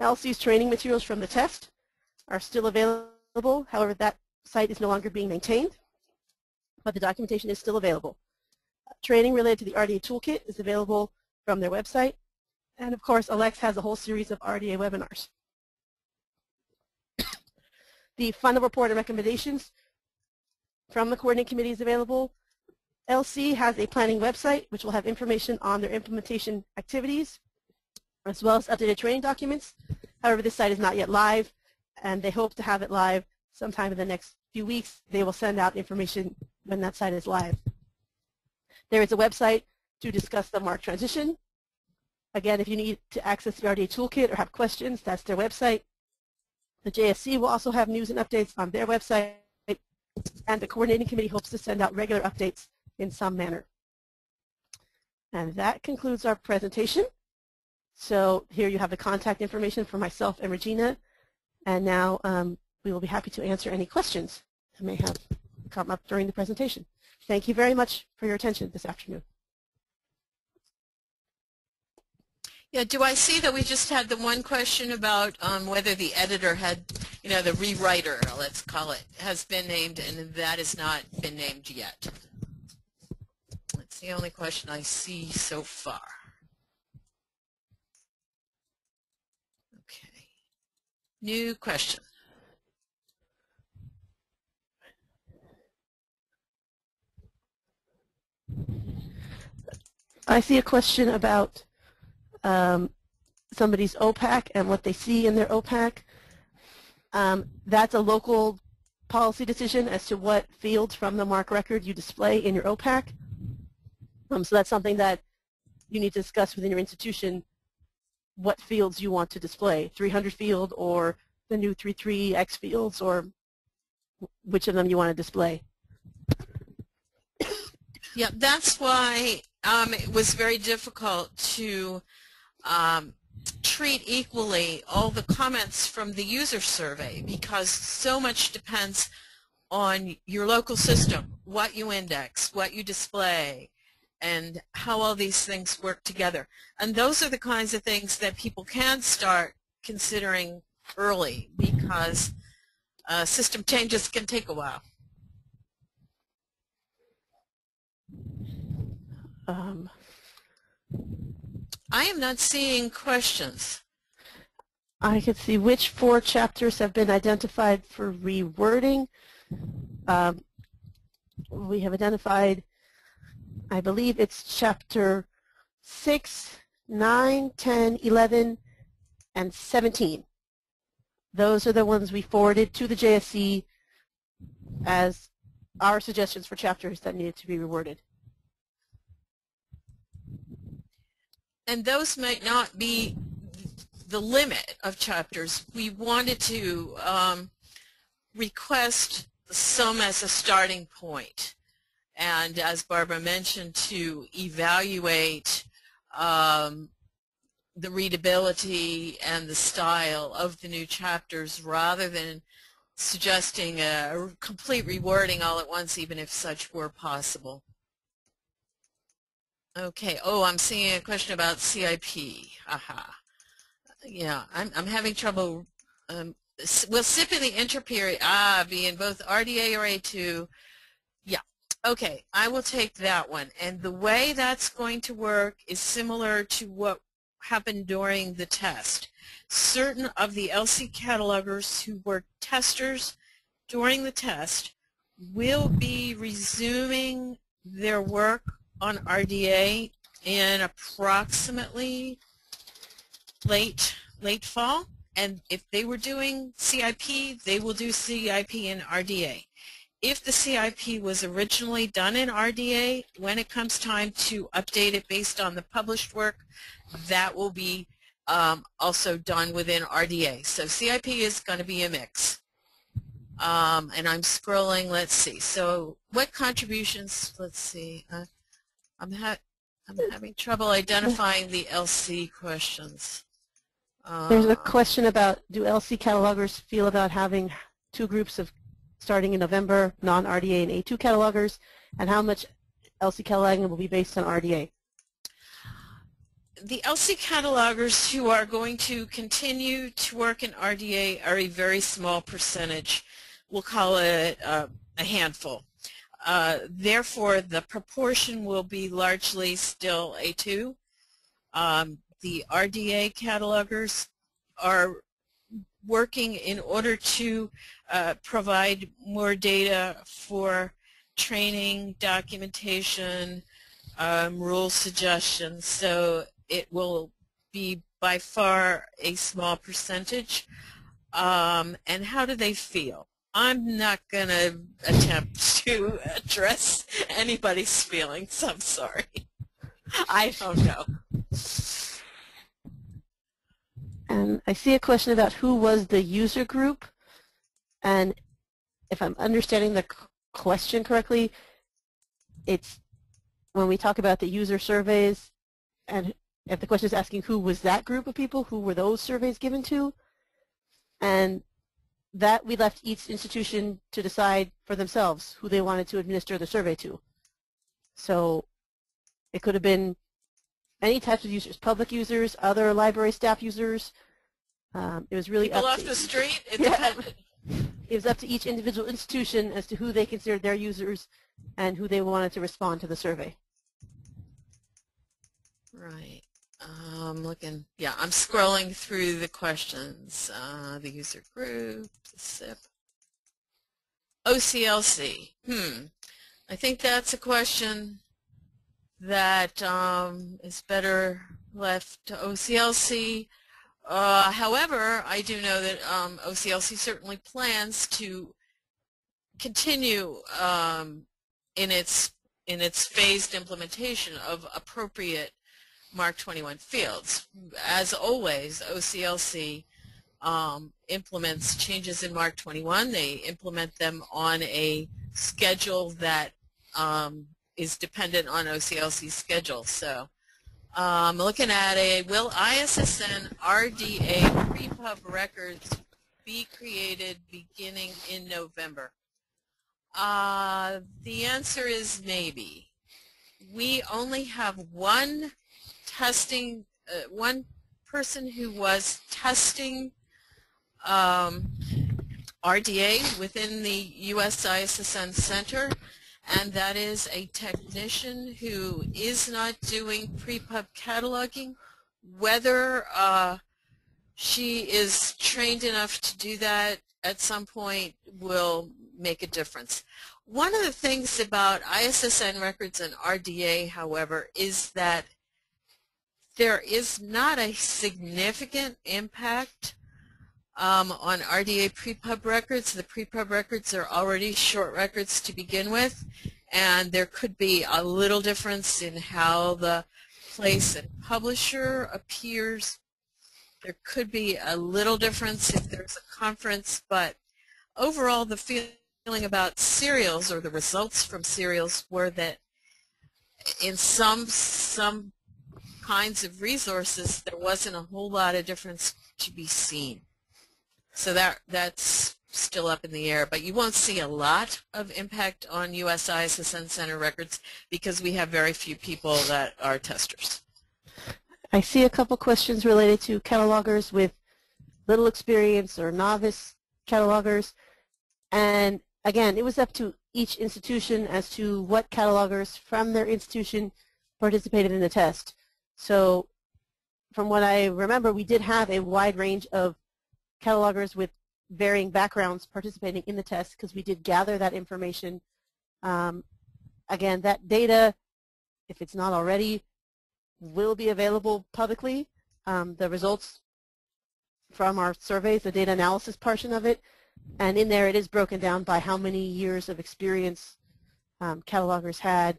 C: LC's training materials from the test are still available. However, that site is no longer being maintained, but the documentation is still available. Training related to the RDA toolkit is available from their website. And of course, ALCTS has a whole series of RDA webinars. The final report and recommendations from the coordinating committee is available. LC has a planning website which will have information on their implementation activities as well as updated training documents. However, this site is not yet live, and they hope to have it live sometime in the next few weeks. They will send out information when that site is live. There is a website to discuss the MARC transition. Again, if you need to access the RDA toolkit or have questions, that's their website. The JSC will also have news and updates on their website, and the coordinating committee hopes to send out regular updates in some manner. And that concludes our presentation. So here you have the contact information for myself and Regina, and now we will be happy to answer any questions that may have come up during the presentation. Thank you very much for your attention this afternoon.
B: Yeah, do I see that we just had the one question about whether the editor had, the rewriter, let's call it, has been named, and that has not been named yet. That's the only question I see so far. Okay. New question.
C: I see a question about somebody's OPAC and what they see in their OPAC. That's a local policy decision as to what fields from the MARC record you display in your OPAC. So that's something that you need to discuss within your institution, what fields you want to display, 300 field or the new 33X fields, or which of them you want to display.
B: Yeah, that's why it was very difficult to treat equally all the comments from the user survey, because so much depends on your local system, what you index, what you display, and how all these things work together. And those are the kinds of things that people can start considering early, because system changes can take a while. I am not seeing questions.
C: I can see which 4 chapters have been identified for rewording. We have identified, I believe it's chapter 6, 9, 10, 11, and 17. Those are the ones we forwarded to the JSC as our suggestions for chapters that needed to be reworded.
B: And those might not be the limit of chapters, we wanted to request some as a starting point. And as Barbara mentioned, to evaluate the readability and the style of the new chapters rather than suggesting a complete rewording all at once, even if such were possible. Okay, oh, I'm seeing a question about CIP. Aha. Yeah, I'm having trouble. Will SIP in the interperiod be in both RDA or A2? Yeah, okay, I will take that one. And the way that's going to work is similar to what happened during the test. Certain of the LC catalogers who were testers during the test will be resuming their work on RDA in approximately late fall, and if they were doing CIP, they will do CIP in RDA. If the CIP was originally done in RDA, when it comes time to update it based on the published work, that will be also done within RDA. So CIP is going to be a mix. And I'm scrolling, let's see. So what contributions, let's see. I'm having trouble identifying the LC questions.
C: There's a question about, do LC catalogers feel about having two groups of starting in November, non-RDA and A2 catalogers, and how much LC cataloging will be based on RDA?
B: The LC catalogers who are going to continue to work in RDA are a very small percentage. We'll call it a handful. Therefore, the proportion will be largely still A2. The RDA catalogers are working in order to provide more data for training, documentation, rule suggestions, so it will be by far a small percentage. And how do they feel? I'm not going to attempt to address anybody's feelings. I'm sorry. I don't know.
C: And I see a question about who was the user group. And if I'm understanding the question correctly, it's when we talk about the user surveys, and if the question is asking who was that group of people, who were those surveys given to, and that we left each institution to decide for themselves who they wanted to administer the survey to. So it could have been any types of users, public users, other library staff users. It was really
B: people
C: up
B: off
C: to
B: the street. It
C: depended. It was up to each individual institution as to who they considered their users and who they wanted to respond to the survey.
B: Right. Looking. Yeah, I'm scrolling through the questions. The user group, the SIP, OCLC. I think that's a question that is better left to OCLC. However, I do know that OCLC certainly plans to continue in its phased implementation of appropriate Mark 21 fields. As always, OCLC implements changes in Mark 21. They implement them on a schedule that is dependent on OCLC's schedule. So looking at will ISSN RDA pre-pub records be created beginning in November? The answer is maybe. We only have one person who was testing RDA within the US ISSN Center, and that is a technician who is not doing pre-pub cataloging. Whether she is trained enough to do that at some point will make a difference. One of the things about ISSN records and RDA, however, is that there is not a significant impact on RDA pre-pub records. The pre-pub records are already short records to begin with, and there could be a little difference in how the place and publisher appears There could be a little difference if there's a conference, but overall the feeling about serials or the results from serials were that in some kinds of resources there wasn't a whole lot of difference to be seen. So that's still up in the air, but you won't see a lot of impact on USISSN Center records because we have very few people that are testers.
C: I see a couple questions related to catalogers with little experience or novice catalogers. And again, it was up to each institution as to what catalogers from their institution participated in the test. So from what I remember, we did have a wide range of catalogers with varying backgrounds participating in the test because we did gather that information. Again, that data, if it's not already, will be available publicly. The results from our surveys, the data analysis portion of it, and in there it is broken down by how many years of experience catalogers had.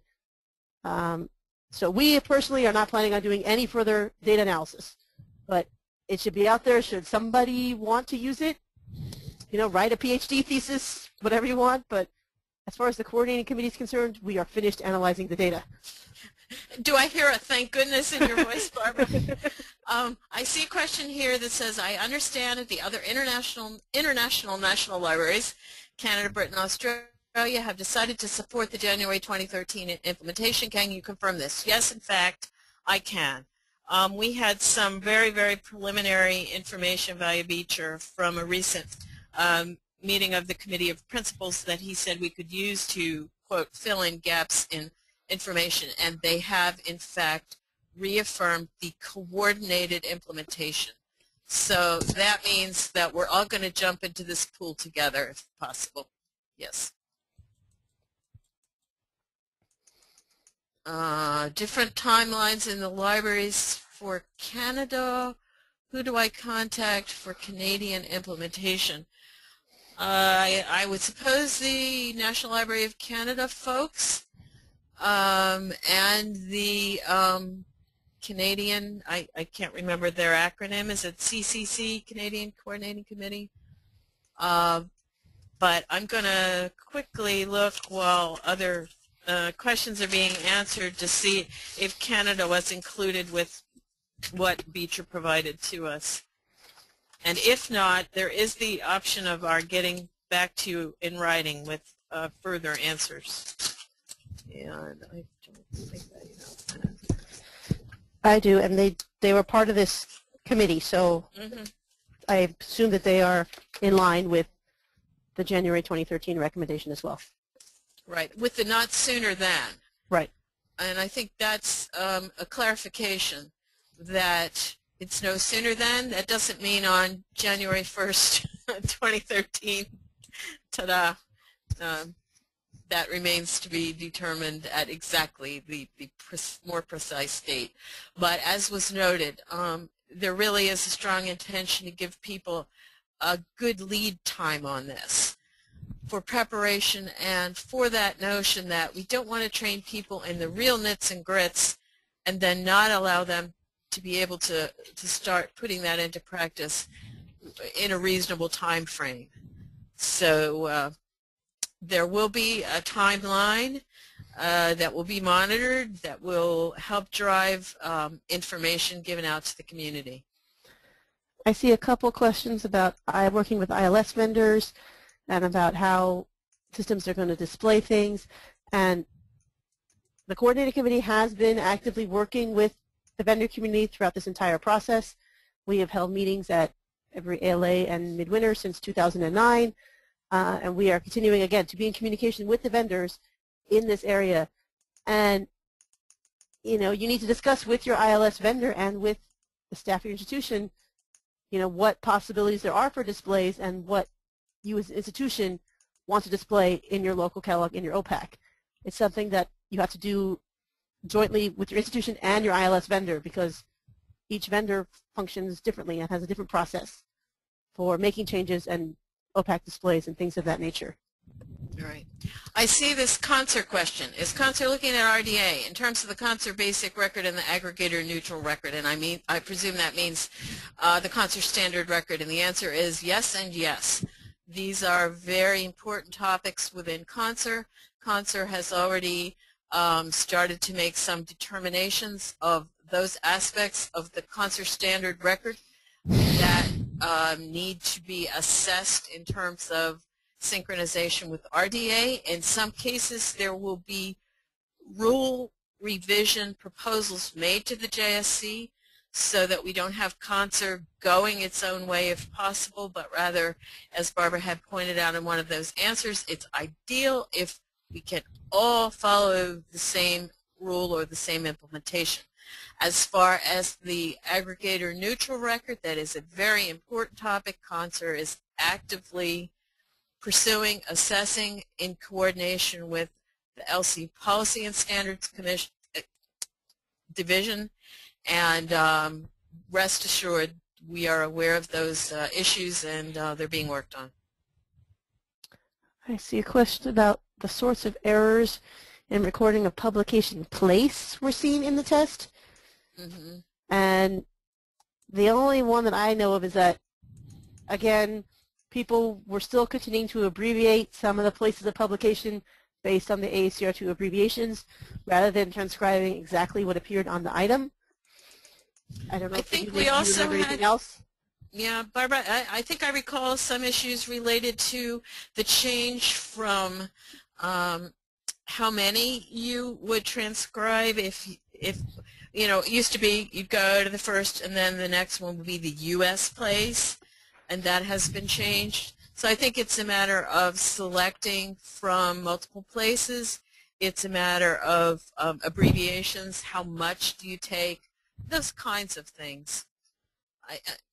C: So we personally are not planning on doing any further data analysis, but it should be out there should somebody want to use it. You know, write a PhD thesis, whatever you want, but as far as the coordinating committee is concerned, we are finished analyzing the data.
B: Do I hear a thank goodness in your voice, Barbara? I see a question here that says, I understand that the other international national libraries, Canada, Britain, Australia, have decided to support the January 2013 implementation. Can you confirm this? Yes, in fact, I can. We had some very, very preliminary information via Beecher from a recent meeting of the Committee of Principals that he said we could use to, quote, fill in gaps in information, and they have in fact reaffirmed the coordinated implementation. So that means that we're all going to jump into this pool together if possible. Yes. Different timelines in the libraries for Canada. Who do I contact for Canadian implementation? I would suppose the National Library of Canada folks. And the Canadian, I can't remember their acronym, is it CCC, Canadian Coordinating Committee? But I'm going to quickly look while other questions are being answered to see if Canada was included with what Beecher provided to us. And if not, there is the option of our getting back to you in writing with further answers. And I don't think that you know that.
C: I do, and they were part of this committee, so I assume that they are in line with the January 2013 recommendation as well.
B: Right, with the not sooner than.
C: Right.
B: And I think that's a clarification that it's no sooner than. That doesn't mean on January 1st, 2013, ta-da. That remains to be determined at exactly the more precise date. But as was noted, there really is a strong intention to give people a good lead time on this for preparation and for that notion that we don't want to train people in the real nits and grits and then not allow them to be able to start putting that into practice in a reasonable time frame. So there will be a timeline that will be monitored that will help drive information given out to the community.
C: I see a couple questions about working with ILS vendors and about how systems are going to display things. And the coordinating committee has been actively working with the vendor community throughout this entire process. We have held meetings at every ALA and midwinter since 2009. And we are continuing, again, to be in communication with the vendors in this area. And, you know, you need to discuss with your ILS vendor and with the staff of your institution, you know, what possibilities there are for displays and what you as an institution want to display in your local catalog, in your OPAC. It's something that you have to do jointly with your institution and your ILS vendor because each vendor functions differently and has a different process for making changes and OPAC displays and things of that nature.
B: All right. I see this concert question. Is concert looking at RDA in terms of the concert basic record and the aggregator neutral record? And I presume that means the concert standard record. And the answer is yes and yes. These are very important topics within concert. Concert has already started to make some determinations of those aspects of the concert standard record that need to be assessed in terms of synchronization with RDA. In some cases, there will be rule revision proposals made to the JSC so that we don't have concert going its own way if possible, but rather, as Barbara had pointed out in one of those answers, it's ideal if we can all follow the same rule or the same implementation. As far as the aggregator neutral record, that is a very important topic. Concert is actively pursuing, assessing in coordination with the LC Policy and Standards Commission Division, and rest assured we are aware of those issues, and they're being worked on.
C: I see a question about the sorts of errors in recording of publication place were seen in the test.
B: Mm-hmm.
C: And the only one that I know of is that, again, people were still continuing to abbreviate some of the places of publication based on the AACR2 abbreviations rather than transcribing exactly what appeared on the item. I don't know
B: I
C: if
B: think
C: you
B: we also
C: remember anything
B: had,
C: else.
B: Yeah, Barbara, I think I recall some issues related to the change from how many you would transcribe if you know, it used to be you'd go to the first and then the next one would be the U.S. place, and that has been changed. So I think it's a matter of selecting from multiple places. It's a matter of abbreviations. How much do you take? Those kinds of things.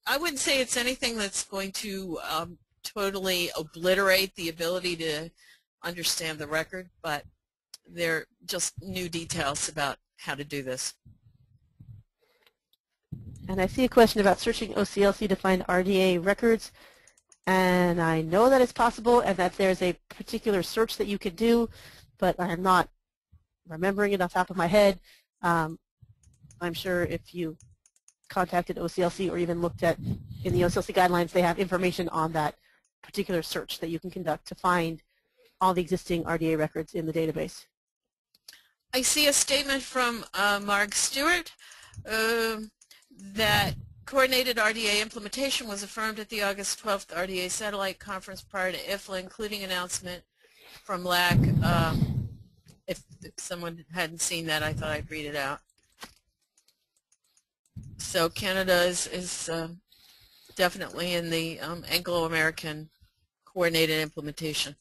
B: I wouldn't say it's anything that's going to totally obliterate the ability to understand the record, but they're just new details about how to do this.
C: And I see a question about searching OCLC to find RDA records, and I know that it's possible and that there's a particular search that you can do, but I'm not remembering it off the top of my head. I'm sure if you contacted OCLC or even looked at in the OCLC guidelines, they have information on that particular search that you can conduct to find all the existing RDA records in the database.
B: I see a statement from Mark Stewart that coordinated RDA implementation was affirmed at the August 12th RDA Satellite Conference prior to IFLA, including announcement from LAC. If someone hadn't seen that, I thought I'd read it out. So Canada is definitely in the Anglo-American coordinated implementation.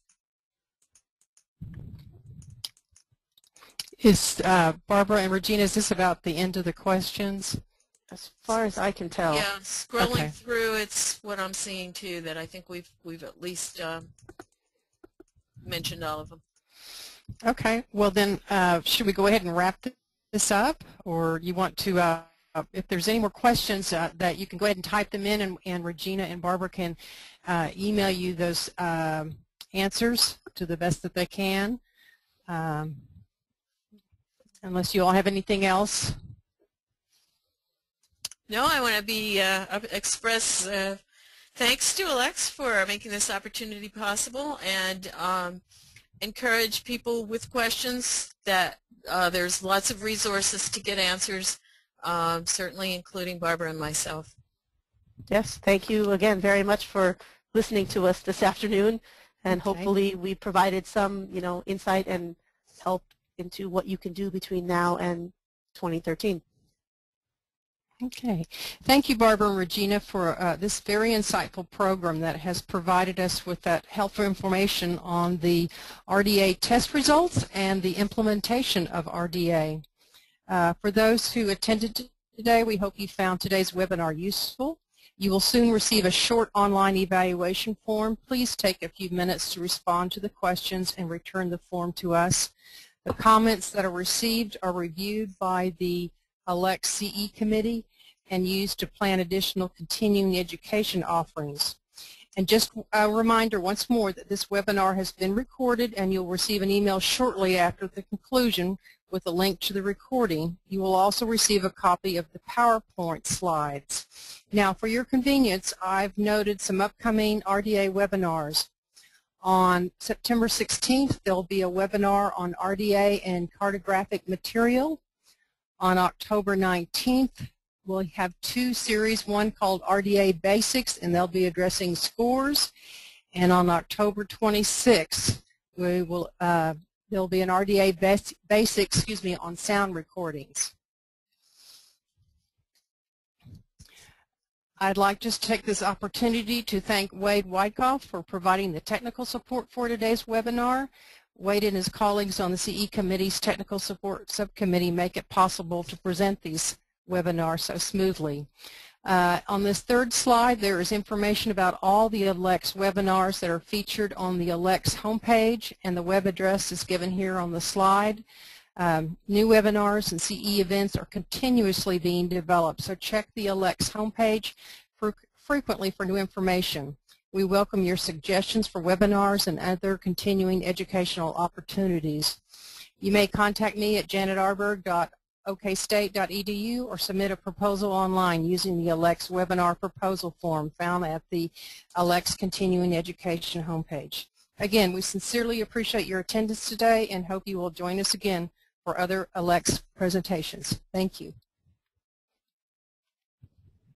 A: Is Barbara and Regina, is this about the end of the questions?
C: As far as I can tell.
B: Yeah, scrolling
A: Okay.
B: through, it's what I'm seeing too, that I think we've at least mentioned all of them.
A: Okay, well then, should we go ahead and wrap this up, or you want to, if there's any more questions, that you can go ahead and type them in, and Regina and Barbara can email you those answers to the best that they can. Unless you all have anything else.
B: No, I want to express thanks to Alex for making this opportunity possible, and encourage people with questions that there's lots of resources to get answers, certainly including Barbara and myself.
C: Yes, thank you again very much for listening to us this afternoon, and
A: Okay.
C: hopefully we provided some, insight and help into what you can do between now and 2013.
A: Okay. Thank you, Barbara and Regina, for this very insightful program that has provided us with that helpful information on the RDA test results and the implementation of RDA. For those who attended today, we hope you found today's webinar useful. You will soon receive a short online evaluation form. Please take a few minutes to respond to the questions and return the form to us. The comments that are received are reviewed by the ALCTS Committee and used to plan additional continuing education offerings. And just a reminder once more that this webinar has been recorded, and you'll receive an email shortly after the conclusion with a link to the recording. You will also receive a copy of the PowerPoint slides. Now, for your convenience, I've noted some upcoming RDA webinars. On September 16th, there'll be a webinar on RDA and cartographic material. On October 19th, we'll have two series, one called RDA Basics, and they'll be addressing scores. And on October 26th, there'll be an RDA Basics, on sound recordings. I'd like just to take this opportunity to thank Wade Wyckoff for providing the technical support for today's webinar. Wade and his colleagues on the CE Committee's Technical Support Subcommittee make it possible to present these webinars so smoothly. On this third slide, there is information about all the ALCTS webinars that are featured on the ALCTS homepage, and the web address is given here on the slide. New webinars and CE events are continuously being developed, so check the ALCTS homepage frequently for new information. We welcome your suggestions for webinars and other continuing educational opportunities. You may contact me at janetarberg.okstate.edu or submit a proposal online using the ALCTS webinar proposal form found at the ALCTS Continuing Education homepage. Again, we sincerely appreciate your attendance today and hope you will join us again for other ALCTS presentations. Thank you.